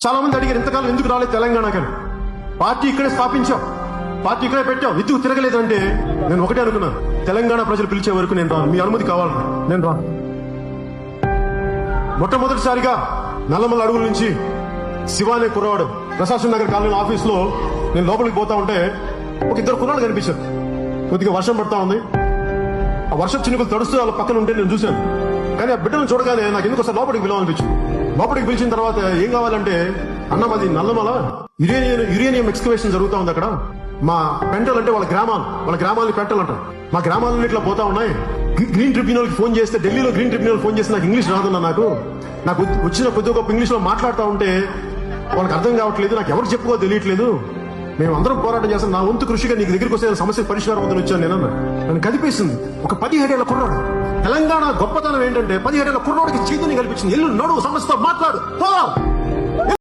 చాలా మంది అడిగారు ఇంతకాలం ఎందుకు రాలేదు తెలంగాణకని. పార్టీ ఇక్కడే స్థాపించాం, పార్టీ ఇక్కడే పెట్టాం, ఎందుకు తిరగలేదంటే నేను ఒకటే అనుకున్నాను, తెలంగాణ ప్రజలు పిలిచే వరకు నేను రాను, మీ అనుమతి కావాలి, నేను రాను. మొట్టమొదటిసారిగా నల్లమల్ల అడుగుల నుంచి శివానే కుర్రవాడు ప్రశాసన్ నగర్ కాలనీ ఆఫీస్ లో నేను లోపలికి పోతా ఉంటే ఒక ఇద్దరు కుర్రాడు కనిపించారు. కొద్దిగా వర్షం పడతా ఉంది, ఆ వర్షం చినుకులు తడుస్తూ వాళ్ళ పక్కన ఉంటే నేను చూశాను. కానీ ఆ బిడ్డను చూడగానే నాకు ఎందుకు ఒకసారి లోపలికి పిలవాలనిపించింది. లోపలికి పిలిచిన తర్వాత ఏం కావాలంటే, అన్న మాది నల్లమల యురేనియం ఎక్స్కవేషన్ జరుగుతా ఉంది అక్కడ, మా పెంటలు అంటే వాళ్ళ గ్రామాలని పెంటలు అంటారు, మా గ్రామాలని ఇట్లా పోతా ఉన్నాయి. గ్రీన్ ట్రిబ్యునల్ కి ఫోన్ చేస్తే, ఢిల్లీలో గ్రీన్ ట్రిబ్యునల్ ఫోన్ చేస్తే నాకు ఇంగ్లీష్ రాదన్నా, నాకు వచ్చిన కొద్ది గొప్ప ఇంగ్లీష్ లో మాట్లాడుతూ ఉంటే వాళ్ళకి అర్థం కావట్లేదు, నాకు ఎవరు చెప్పుకో తెలియట్లేదు, మేము అందరం పోరాటం చేస్తాం, నా వంతు కృషిగా నీకు దగ్గరికి వస్తే సమస్య పరిష్కారం అవుతుంది వచ్చాను నేనన్నా. నన్ను కదిపేసింది. ఒక 17 ఏళ్ల కుర్రాడు. తెలంగాణ గొప్పతనం ఏంటంటే 17 ఏళ్ల కుర్రాడికి చైతన్యం కల్పించింది. ఎల్లు నడు సమస్యతో మాట్లాడు.